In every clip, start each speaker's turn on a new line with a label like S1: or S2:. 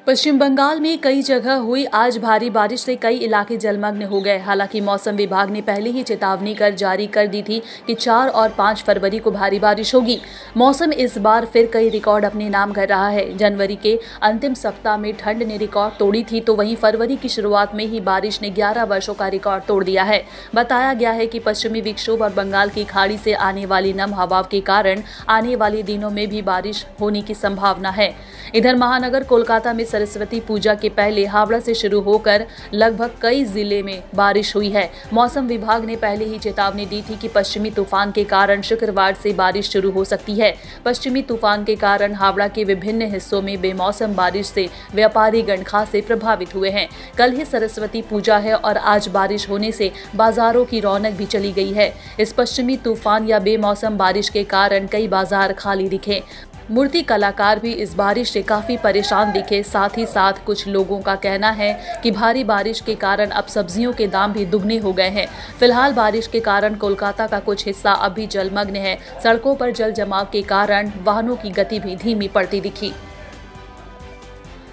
S1: पश्चिम बंगाल में कई जगह हुई आज भारी बारिश से कई इलाके जलमग्न हो गए। हालांकि मौसम विभाग ने पहले ही चेतावनी जारी कर दी थी कि 4 और 5 फरवरी को भारी बारिश होगी। मौसम इस बार फिर कई रिकॉर्ड अपने नाम कर रहा है। जनवरी के अंतिम सप्ताह में ठंड ने रिकॉर्ड तोड़ी थी, तो वहीं फरवरी की शुरुआत में ही बारिश ने 11 वर्षों का रिकॉर्ड तोड़ दिया है। बताया गया है कि पश्चिमी विक्षोभ और बंगाल की खाड़ी से आने वाली नम हवा के कारण आने वाले दिनों में भी बारिश होने की संभावना है। इधर महानगर कोलकाता में सरस्वती पूजा के पहले हावड़ा से शुरू होकर लगभग कई जिले में बारिश हुई है। मौसम विभाग ने पहले ही चेतावनी दी थी कि पश्चिमी तूफान के कारण शुक्रवार से बारिश शुरू हो सकती है। पश्चिमी तूफान के कारण हावड़ा के विभिन्न हिस्सों में बेमौसम बारिश से व्यापारी गण खासे प्रभावित हुए हैं। कल ही सरस्वती पूजा है और आज बारिश होने से बाजारों की रौनक भी चली गई है। इस पश्चिमी तूफान या बेमौसम बारिश के कारण कई बाजार खाली दिखे। मूर्ति कलाकार भी इस बारिश से काफ़ी परेशान दिखे। साथ ही साथ कुछ लोगों का कहना है कि भारी बारिश के कारण अब सब्जियों के दाम भी दुगने हो गए हैं। फिलहाल बारिश के कारण कोलकाता का कुछ हिस्सा अभी जलमग्न है। सड़कों पर जल जमाव के कारण वाहनों की गति भी धीमी पड़ती दिखी।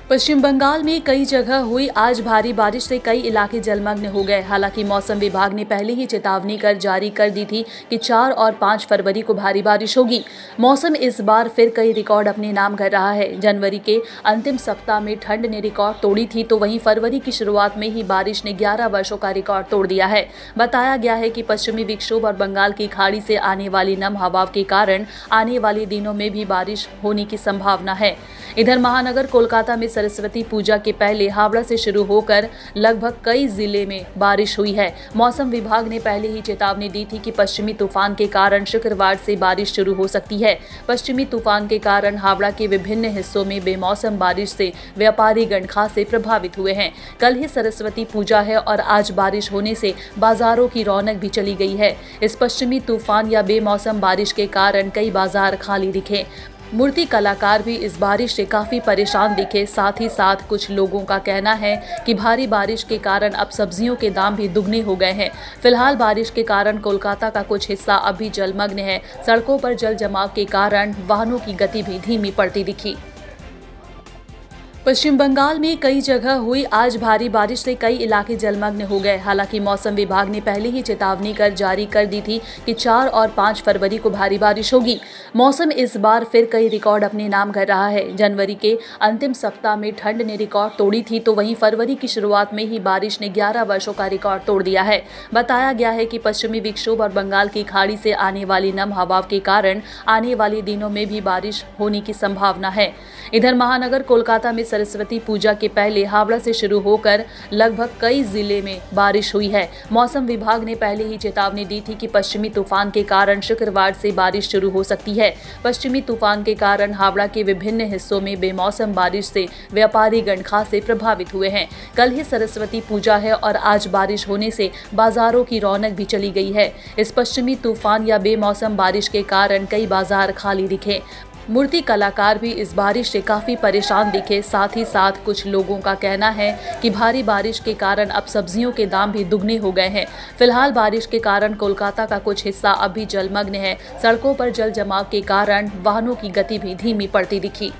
S1: पश्चिम बंगाल में कई जगह हुई आज भारी बारिश से कई इलाके जलमग्न हो गए। हालांकि मौसम विभाग ने पहले ही चेतावनी जारी कर दी थी कि 4 और 5 फरवरी को भारी बारिश होगी। मौसम इस बार फिर कई रिकॉर्ड अपने नाम कर रहा है। जनवरी के अंतिम सप्ताह में ठंड ने रिकॉर्ड तोड़ी थी, तो वहीं फरवरी की शुरुआत में ही बारिश ने 11 वर्षों का रिकॉर्ड तोड़ दिया है। बताया गया है कि पश्चिमी विक्षोभ और बंगाल की खाड़ी से आने वाली नम हवा के कारण आने वाले दिनों में भी बारिश होने की संभावना है। इधर महानगर कोलकाता में सरस्वती पूजा के पहले हावड़ा से शुरू होकर लगभग कई जिले में बारिश हुई है। मौसम विभाग ने पहले ही चेतावनी दी थी कि पश्चिमी तूफान के कारण शुक्रवार से बारिश शुरू हो सकती है। पश्चिमी तूफान के कारण हावड़ा के विभिन्न हिस्सों में बेमौसम बारिश से व्यापारी गण खासे प्रभावित हुए हैं। कल ही सरस्वती पूजा है और आज बारिश होने से बाजारों की रौनक भी चली गई है। इस पश्चिमी तूफान या बेमौसम बारिश के कारण कई बाजार खाली दिखे। मूर्ति कलाकार भी इस बारिश से काफ़ी परेशान दिखे। साथ ही साथ कुछ लोगों का कहना है कि भारी बारिश के कारण अब सब्जियों के दाम भी दुगने हो गए हैं। फिलहाल बारिश के कारण कोलकाता का कुछ हिस्सा अभी जलमग्न है। सड़कों पर जल जमाव के कारण वाहनों की गति भी धीमी पड़ती दिखी। पश्चिम बंगाल में कई जगह हुई आज भारी बारिश से कई इलाके जलमग्न हो गए। हालांकि मौसम विभाग ने पहले ही चेतावनी जारी कर दी थी कि 4 और 5 फरवरी को भारी बारिश होगी। मौसम इस बार फिर कई रिकॉर्ड अपने नाम कर रहा है। जनवरी के अंतिम सप्ताह में ठंड ने रिकॉर्ड तोड़ी थी, तो वहीं फरवरी की शुरुआत में ही बारिश ने 11 वर्षों का रिकॉर्ड तोड़ दिया है। बताया गया है कि पश्चिमी विक्षोभ और बंगाल की खाड़ी से आने वाली नम हवा के कारण आने वाले दिनों में भी बारिश होने की संभावना है। इधर महानगर कोलकाता में सरस्वती पूजा के पहले हावड़ा से शुरू होकर लगभग कई जिले में बारिश हुई है। मौसम विभाग ने पहले ही चेतावनी दी थी कि पश्चिमी तूफान के कारण शुक्रवार से बारिश शुरू हो सकती है। पश्चिमी तूफान के कारण हावड़ा के विभिन्न हिस्सों में बेमौसम बारिश से व्यापारी गण खासे प्रभावित हुए हैं। कल ही सरस्वती पूजा है और आज बारिश होने से बाजारों की रौनक भी चली गई है। इस पश्चिमी तूफान या बेमौसम बारिश के कारण कई बाजार खाली दिखे। मूर्ति कलाकार भी इस बारिश से काफ़ी परेशान दिखे। साथ ही साथ कुछ लोगों का कहना है कि भारी बारिश के कारण अब सब्जियों के दाम भी दुगने हो गए हैं। फिलहाल बारिश के कारण कोलकाता का कुछ हिस्सा अभी जलमग्न है। सड़कों पर जल जमाव के कारण वाहनों की गति भी धीमी पड़ती दिखी।